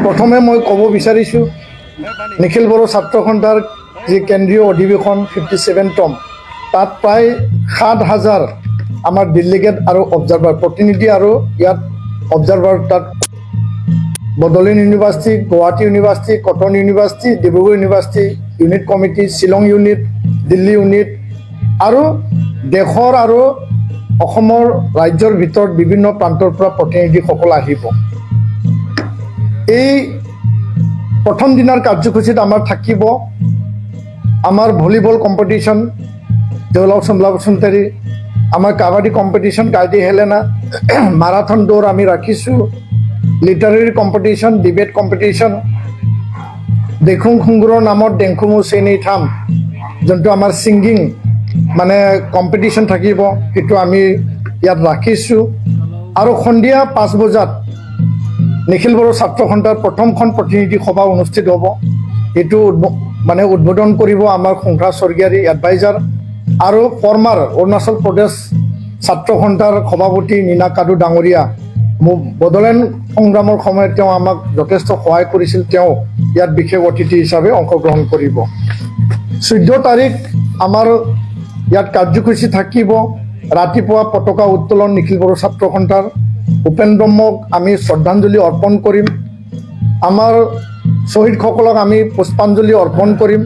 প্ৰথমে মই ক'ব বিচাৰিছোঁ নিখিল বড়ো ছাত্ৰ সন্থাৰ যি কেন্দ্ৰীয় অধিৱেশন 57তম তাত প্ৰায় 7,000 আমাৰ ডেলিগেট আৰু অবজাৰ্ভাৰ প্ৰতিনিধি আৰু ইয়াত অবজাৰ্ভাৰ তাত Bodoland university, Guwahati university, cotton university, Dibrugarh university unit committee, Shillong unit, Delhi unit আৰু দেশৰ আৰু অসমৰ ৰাজ্যৰ ভিতৰত বিভিন্ন প্ৰান্তৰ পৰা প্ৰতিনিধিসকল আহিব। এই প্ৰথম দিনৰ কাৰ্যসূচীত আমাৰ থাকিব আমাৰ ভলীবল কম্পিটিশ্যন দেউলাও চম্লা বসুমতাৰী, আমাৰ কাবাডী কম্পিটিশ্যন কাইদি হেলেনা, মাৰাথন দৌৰ আমি ৰাখিছোঁ, লিটাৰেৰী কম্পিটিশ্যন, ডিবেট কম্পিটিশ্যন, দেখুং খুংগুৰৰ নামত ডেংখুমু চেনি থাম যোনটো আমাৰ ছিংগিং মানে কম্পিটিশ্যন থাকিব সেইটো আমি ইয়াত ৰাখিছোঁ। আৰু সন্ধিয়া 5 বজাত নিখিল বড়ো ছাত্ৰ সন্থাৰ প্ৰথমখন প্ৰতিনিধি সভা অনুষ্ঠিত হ'ব। এইটো মানে উদ্বোধন কৰিব আমাৰ সংখ্যা স্বৰ্গীয়াৰী এডভাইজাৰ আৰু ফৰ্মাৰ অৰুণাচল প্ৰদেশ ছাত্ৰ সন্থাৰ সভাপতি নীনা কাদু ডাঙৰীয়া। বডোলেণ্ড সংগ্ৰামৰ সময়ত তেওঁ আমাক যথেষ্ট সহায় কৰিছিল, তেওঁ ইয়াত বিশেষ অতিথি হিচাপে অংশগ্ৰহণ কৰিব। 14 তাৰিখ আমাৰ ইয়াত কাৰ্যসূচী থাকিব ৰাতিপুৱা পতাকা উত্তোলন নিখিল বড়ো ছাত্ৰ সন্থাৰ, উপেন ব্ৰহ্মক আমি শ্ৰদ্ধাঞ্জলি অৰ্পণ কৰিম, আমাৰ শ্বহীদসকলক আমি পুষ্পাঞ্জলি অৰ্পণ কৰিম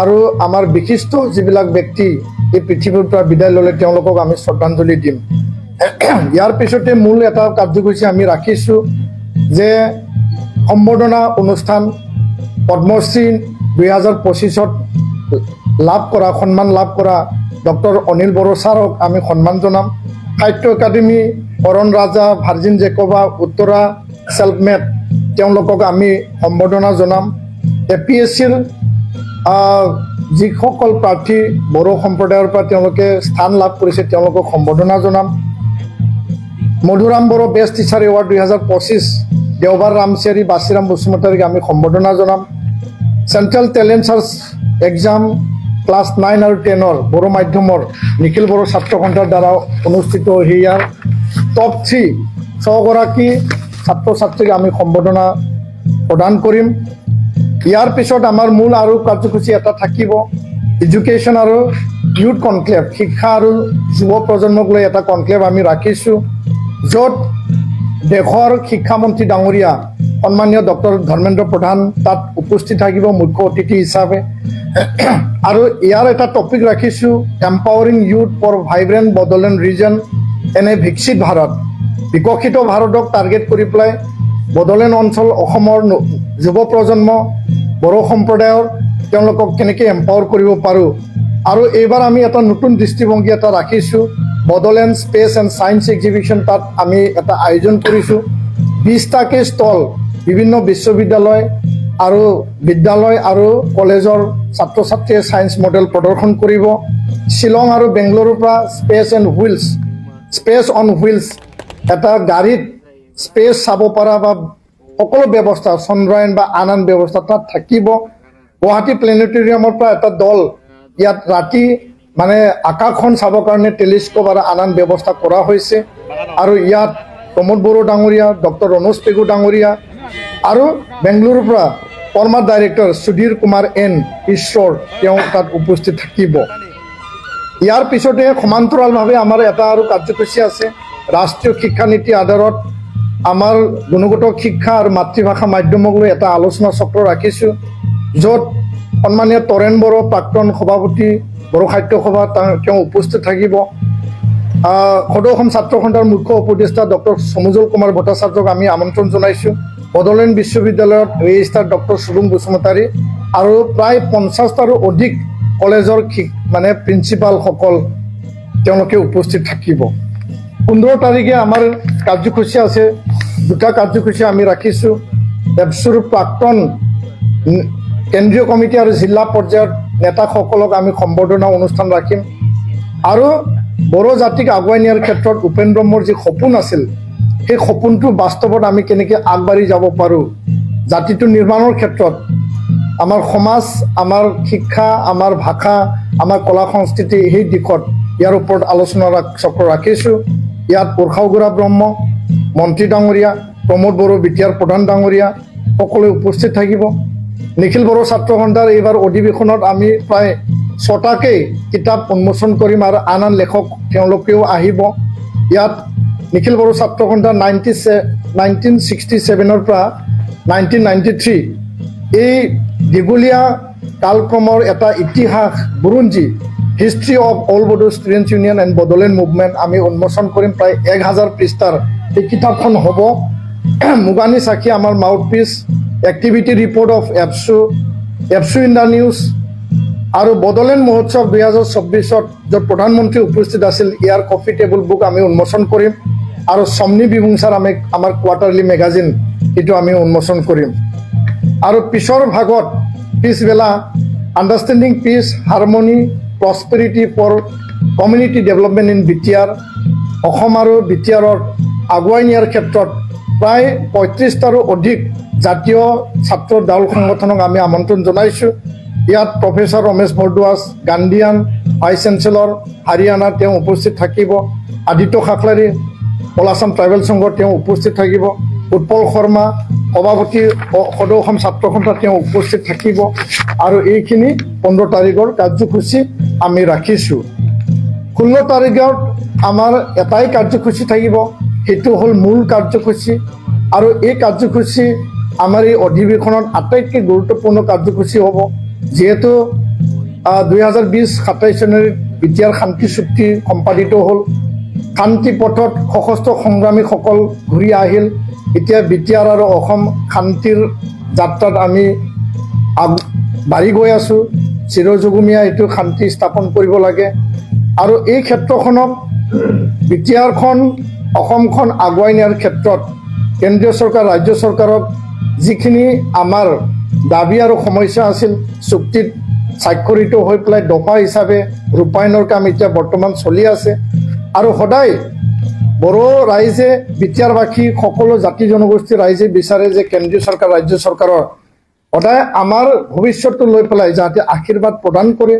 আৰু আমাৰ বিশিষ্ট যিবিলাক ব্যক্তি এই পৃথিৱীৰ পৰা বিদায় ল'লে তেওঁলোকক আমি শ্ৰদ্ধাঞ্জলি দিম। ইয়াৰ পিছতে মূল এটা কাৰ্যসূচী আমি ৰাখিছোঁ যে সম্বৰ্ধনা অনুষ্ঠান পদ্মশ্ৰী 2025ত সন্মান লাভ কৰা ডক্টৰ অনিল বড়ো ছাৰক আমি সন্মান জনাম। সাহিত্য একাডেমী অৰণ ৰাজা, ভাৰ্জিন জেকবা, উত্তৰা চেল্ফমেড তেওঁলোকক আমি সম্বৰ্ধনা জনাম। APSCৰ যিসকল প্ৰাৰ্থী বড়ো সম্প্ৰদায়ৰ পৰা তেওঁলোকে স্থান লাভ কৰিছে তেওঁলোকক সম্বৰ্ধনা জনাম। Madhuram Bodo best teacher award 2025 দেওবাৰ ৰামচিয়াৰী বাচিৰাম বসুমতাৰীক আমি সম্বৰ্ধনা জনাম। Central talent search exam class 9 আৰু 10 বড়ো মাধ্যমৰ নিখিল বড়ো ছাত্ৰ সন্থাৰ দ্বাৰা অনুষ্ঠিত ইয়াৰ টপ 3 6গৰাকী ছাত্ৰ ছাত্ৰীক আমি সম্বৰ্ধনা প্ৰদান কৰিম। ইয়াৰ পিছত আমাৰ মূল আৰু কাৰ্যসূচী এটা থাকিব এডুকেশ্যন আৰু ইউথ কনক্লেভ, শিক্ষা আৰু যুৱ প্ৰজন্মক লৈ এটা কনক্লেভ আমি ৰাখিছোঁ, য'ত দেশৰ শিক্ষামন্ত্ৰী ডাঙৰীয়া সন্মানীয় ডক্টৰ ধৰ্মেন্দ্ৰ প্ৰধান তাত উপস্থিত থাকিব মুখ্য অতিথি হিচাপে। আৰু ইয়াৰ এটা টপিক ৰাখিছোঁ empowering youth for vibrant Bodoland region in a Viksit Bharat, বিকশিত ভাৰতক টাৰ্গেট কৰি পেলাই বডোলেণ্ড অঞ্চল অসমৰ যুৱ প্ৰজন্ম বড়ো সম্প্ৰদায়ৰ তেওঁলোকক কেনেকৈ এম্পাৱাৰ কৰিব পাৰোঁ। আৰু এইবাৰ আমি এটা নতুন দৃষ্টিভংগী এটা ৰাখিছোঁ Bodoland space and science exhibition তাত আমি এটা আয়োজন কৰিছোঁ। 20টাকে ষ্টল বিভিন্ন বিশ্ববিদ্যালয় আৰু বিদ্যালয় আৰু কলেজৰ ছাত্ৰ ছাত্ৰীয়ে ছায়েন্স মডেল প্ৰদৰ্শন কৰিব। শ্বিলং আৰু বেংগলোৰৰ পৰা স্পেচ অন হুইলছ এটা গাড়ীত স্পেচ চাব পৰা বা সকলো ব্যৱস্থা চন্দ্ৰায়ন বা আন ব্যৱস্থা তাত থাকিব। গুৱাহাটী প্লেনেটৰিয়ামৰ পৰা এটা দল ইয়াত ৰাতি মানে আকাশখন চাবৰ কাৰণে টেলিস্কোপ আৰু আন ব্যৱস্থা কৰা হৈছে। আৰু ইয়াত প্ৰমোদ বড়ো ডাঙৰীয়া, ডক্টৰ ৰণোজ পেগু ডাঙৰীয়া আৰু বেংগলোৰৰ পৰা former director Sudhir Kumar N ঈশ্বৰ তেওঁ তাত উপস্থিত থাকিব। ইয়াৰ পিছতে সমান্তৰালভাৱে আমাৰ এটা আৰু কাৰ্যসূচী আছে ৰাষ্ট্ৰীয় শিক্ষানীতি আধাৰত আমাৰ গুণগত শিক্ষা আৰু মাতৃভাষা মাধ্যমক লৈ এটা আলোচনা চক্ৰ ৰাখিছোঁ, য'ত সন্মানীয় তৰেণ বড়ো প্ৰাক্তন সভাপতি বড়ো সাহিত্য সভা তেওঁ উপস্থিত থাকিব। সদৌ অসম ছাত্ৰ সন্থাৰ মুখ্য উপদেষ্টা ডক্টৰ সমুজল কুমাৰ ভট্টাচাৰ্যক আমি আমন্ত্ৰণ জনাইছোঁ। বডোলেণ্ড বিশ্ববিদ্যালয়ত ৰেজিষ্ট্ৰাৰ ডক্টৰ শুভম বসুমতাৰী আৰু প্ৰায় 50টাৰো অধিক কলেজৰ মানে প্ৰিন্সিপালসকল তেওঁলোকে উপস্থিত থাকিব। 15 তাৰিখে আমাৰ কাৰ্যসূচী আছে, 2টা কাৰ্যসূচী আমি ৰাখিছোঁ। এপছুৰ প্ৰাক্তন কেন্দ্ৰীয় কমিটি আৰু জিলা পৰ্যায়ৰ নেতাসকলক আমি সম্বৰ্ধনা অনুষ্ঠান ৰাখিম। আৰু বড়ো জাতিক আগুৱাই নিয়াৰ ক্ষেত্ৰত উপেন ব্ৰহ্মৰ যি সপোন আছিল সেই সপোনটো বাস্তৱত আমি কেনেকৈ আগবাঢ়ি যাব পাৰোঁ, জাতিটো নিৰ্মাণৰ ক্ষেত্ৰত আমাৰ সমাজ, আমাৰ শিক্ষা, আমাৰ ভাষা, আমাৰ কলা সংস্কৃতি সেই দিশত ইয়াৰ ওপৰত আলোচনা চক্ৰ ৰাখিছোঁ। ইয়াত উৰ্ষাউগুৰা ব্ৰহ্ম, মন্ত্ৰী ডাঙৰীয়া, প্ৰমোদ বড়ো বিটিআৰ প্ৰধান ডাঙৰীয়া, সকলোৱে উপস্থিত থাকিব। নিখিল বড়ো ছাত্ৰ সন্থাৰ এইবাৰ অধিৱেশনত আমি প্ৰায় 6টাকৈ কিতাপ উন্মোচন কৰিম আৰু আন আন লেখক তেওঁলোকেও আহিব। ইয়াত নিখিল বড়ো ছাত্ৰ সন্থা 1967ৰ পৰা 1993 এই দীঘলীয়া কালক্ৰমৰ এটা ইতিহাস বুৰঞ্জী history of all Bodo students union and Bodoland movement আমি উন্মোচন কৰিম। প্ৰায় 1000 পৃষ্ঠাৰ এই কিতাপখন হ'ব। মুগানী চাখি আমাৰ mouthpiece, activity report of এপছু ইন দ্য নিউজ আৰু বড়োলেণ্ড মহোৎসৱ 2024ত য'ত প্ৰধানমন্ত্ৰী উপস্থিত আছিল ইয়াৰ কফি টেবুল বুক আমি উন্মোচন কৰিম আৰু সমনি বিভংসাৰ আমাৰ কোৱাৰ্টাৰলি মেগাজিন এইটো আমি উন্মোচন কৰিম। আৰু পিছৰ ভাগত পিছবেলা understanding peace, harmony, prosperity for community development in BTR, Assam আৰু বিটিআৰত আগুৱাই নিয়াৰ ক্ষেত্ৰত প্ৰায় 35টাৰো অধিক জাতীয় ছাত্ৰ দল সংগঠনক আমি আমন্ত্ৰণ জনাইছোঁ। ইয়াত প্ৰফেচাৰ ৰমেশ ভৰদ্বাজ, গান্ধীয়ান ভাইচ চেঞ্চেলৰ হাৰিয়ানাৰ তেওঁ উপস্থিত থাকিব। আদিত্য খাকলাৰী অল আছাম ট্ৰাইবেল সংঘৰ তেওঁ উপস্থিত থাকিব। উৎপল শৰ্মা সভাপতি সদৌ অসম ছাত্ৰ সন্থা তেওঁ উপস্থিত থাকিব। আৰু এইখিনি 15 তাৰিখৰ কাৰ্যসূচী আমি ৰাখিছোঁ। 16 তাৰিখত আমাৰ এটাই কাৰ্যসূচী থাকিব, সেইটো হ'ল মূল কাৰ্যসূচী। আৰু এই কাৰ্যসূচী আমাৰ এই অধিৱেশনত আটাইতকৈ গুৰুত্বপূৰ্ণ কাৰ্যসূচী হ'ব। যিহেতু 2020 27 জানুৱাৰীত বিটিআৰ শান্তি চুক্তি সম্পাদিত হ'ল। শান্তি পথত সশস্ত্ৰ সংগ্ৰামীসকল ঘূৰি আহিল। এতিয়া বিটিআৰ আৰু অসম শান্তিৰ যাত্ৰাত আমি বাঢ়ি গৈ আছোঁ। চিৰযুগমীয়া এইটো শান্তি স্থাপন কৰিব লাগে। আৰু এই ক্ষেত্ৰখনক বিটিআৰখন অসমখন আগুৱাই নিয়াৰ ক্ষেত্ৰত কেন্দ্ৰীয় চৰকাৰ, ৰাজ্য চৰকাৰক যিখিনি আমাৰ দাবী আৰু সমস্যা আছিল চুক্তিত স্বাক্ষৰিত হৈ পেলাই দফা হিচাপে ৰূপায়ণৰ কাম এতিয়া বৰ্তমান চলি আছে। আৰু সদায় বড়ো ৰাইজে, বিটিআৰবাসী সকলো জাতি জনগোষ্ঠীৰ ৰাইজে বিচাৰে যে কেন্দ্ৰীয় চৰকাৰ, ৰাজ্য চৰকাৰৰ সদায় আমাৰ ভৱিষ্যতটো লৈ পেলাই যাতে আশীৰ্বাদ প্ৰদান কৰে।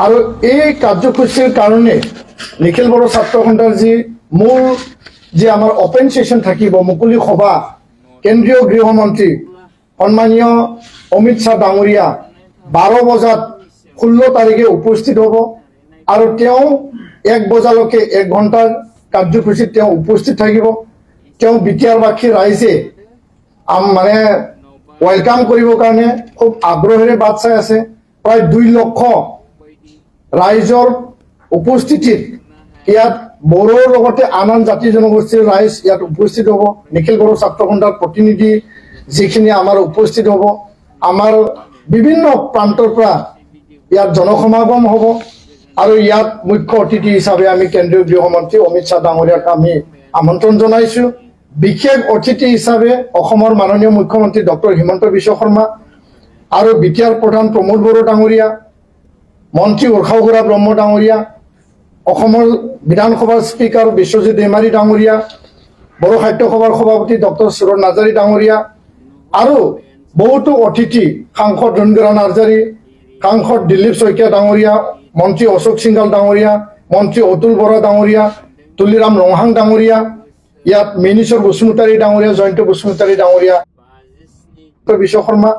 আৰু এই কাৰ্যসূচীৰ কাৰণে নিখিল বড়ো ছাত্ৰ সন্থাৰ মূল আমাৰ অপেন ছেশ্যন থাকিব, মুকলি সভা, কেন্দ্ৰীয় গৃহমন্ত্ৰী সন্মানীয় অমিত শ্বাহ ডাঙৰীয়া 12 বজাত 16 তাৰিখে উপস্থিত হ'ব। আৰু তেওঁ 1 বজালৈকে 1 ঘণ্টাৰ কাৰ্যসূচীত তেওঁ উপস্থিত থাকিব। তেওঁ বিটিআৰবাসী ৰাইজে মানে ৱেলকাম কৰিবৰ কাৰণে খুব আগ্ৰহেৰে বাট চাই আছে। প্ৰায় 2 লক্ষ ৰাইজৰ উপস্থিতিত ইয়াত বড়োৰ লগতে আন আন জাতি জনগোষ্ঠীৰ ৰাইজ ইয়াত উপস্থিত হ'ব। নিখিল বড়ো ছাত্ৰ সন্থাৰ প্ৰতিনিধি যিখিনি আমাৰ উপস্থিত হ'ব, আমাৰ বিভিন্ন প্ৰান্তৰ পৰা ইয়াত জনসমাগম হ'ব। আৰু ইয়াত মুখ্য অতিথি হিচাপে আমি কেন্দ্ৰীয় গৃহমন্ত্ৰী অমিত শ্বাহ ডাঙৰীয়াক আমি আমন্ত্ৰণ জনাইছোঁ। বিশেষ অতিথি হিচাপে অসমৰ মাননীয় মুখ্যমন্ত্ৰী ডক্টৰ হিমন্ত বিশ্ব শৰ্মা আৰু বিটিআৰ প্ৰধান প্ৰমোদ বড়ো ডাঙৰীয়া, মন্ত্ৰী উৰ্খাওগুৰা ব্ৰহ্ম ডাঙৰীয়া, অসমৰ বিধানসভাৰ স্পীকাৰ বিশ্বজিৎ দৈমাৰী ডাঙৰীয়া, বড়ো সাহিত্য সভাৰ সভাপতি ডক্টৰ সুৰজ নাৰ্জাৰী ডাঙৰীয়া আৰু বহুতো অতিথি, সাংসদ ৰণবীৰ নাৰ্জাৰী, সাংসদ দিলীপ শইকীয়া ডাঙৰীয়া, মন্ত্ৰী অশোক সিংঘাল ডাঙৰীয়া, মন্ত্ৰী অতুল বৰা ডাঙৰীয়া, তুলিৰাম ৰংহাং ডাঙৰীয়া, ইয়াত মেনিশ্বৰ বসুমতাৰী ডাঙৰীয়া, জয়ন্ত বসুমতাৰী ডাঙৰীয়া, বিশ্ব শৰ্মা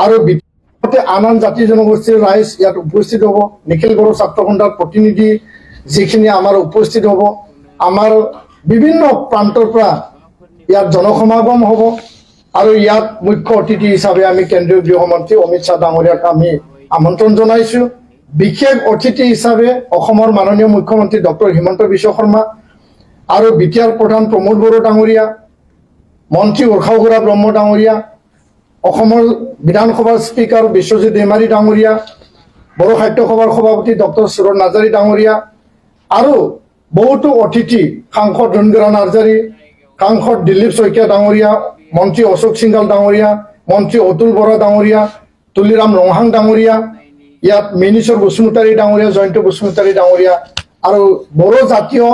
আৰু আন আন জাতি জনগোষ্ঠীৰ ৰাইজ ইয়াত উপস্থিত হ'ব। নিখিল বড়ো ছাত্ৰ সন্থাৰ প্ৰতিনিধি যিখিনি আমাৰ উপস্থিত হ'ব, আমাৰ বিভিন্ন প্ৰান্তৰ পৰা ইয়াত জনসমাগম হ'ব। আৰু ইয়াত মুখ্য অতিথি হিচাপে আমি কেন্দ্ৰীয় গৃহমন্ত্ৰী অমিত শ্বাহ ডাঙৰীয়াক আমি আমন্ত্ৰণ জনাইছোঁ। বিশেষ অতিথি হিচাপে অসমৰ মাননীয় মুখ্যমন্ত্ৰী ডক্টৰ হিমন্ত বিশ্ব শৰ্মা আৰু বিটিআৰ প্ৰধান প্ৰমোদ বড়ো ডাঙৰীয়া, মন্ত্ৰী উৰ্খাওগুৰা ব্ৰহ্ম ডাঙৰীয়া, অসমৰ বিধানসভাৰ স্পীকাৰ বিশ্বজিৎ দৈমাৰী ডাঙৰীয়া, বড়ো সাহিত্য সভাৰ সভাপতি ডক্টৰ সুৰজ নাৰ্জাৰী ডাঙৰীয়া আৰু বহুতো অতিথি, সাংসদ ৰণবীৰ নাৰ্জাৰী, সাংসদ দিলীপ শইকীয়া ডাঙৰীয়া, মন্ত্ৰী অশোক সিংঘাল ডাঙৰীয়া, মন্ত্ৰী অতুল বৰা ডাঙৰীয়া, তুলিৰাম ৰংহাং ডাঙৰীয়া, ইয়াত মেনিশ্বৰ বসুমতাৰী ডাঙৰীয়া, জয়ন্ত বসুমতাৰী ডাঙৰীয়া আৰু বড়ো জাতীয়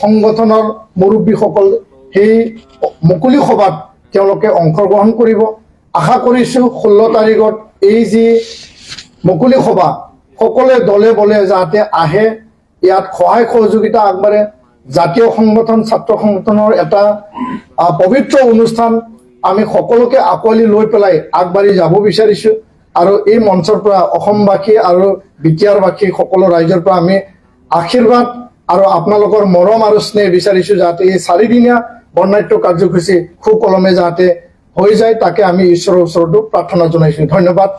সংগঠনৰ মুৰব্বীসকল সেই মুকলি সভাত তেওঁলোকে অংশগ্ৰহণ কৰিব। আশা কৰিছোঁ 16 তাৰিখত এই মুকলি সভা সকলোৱে দলে বলে যাতে আহে, ইয়াত সহায় সহযোগিতা আগবাঢ়ে। জাতীয় সংগঠন, ছাত্ৰ সংগঠনৰ এটা পবিত্ৰ অনুষ্ঠান আমি সকলোকে আঁকোৱালি লৈ পেলাই আগবাঢ়ি যাব বিচাৰিছোঁ আৰু এই মঞ্চৰ পৰা অসমবাসী আৰু বিটিআৰবাসী সকলো ৰাইজৰ পৰা আমি আশীৰ্বাদ আৰু আপোনালোকৰ মৰম আৰু স্নেহ বিচাৰিছোঁ যাতে এই 4 দিনীয়া বৰ্ণাঢ্য কাৰ্যসূচী সুকলমে যাতে হৈ যায় তাকে আমি ঈশ্বৰৰ ওচৰতো প্ৰাৰ্থনা জনাইছোঁ। ধন্যবাদ।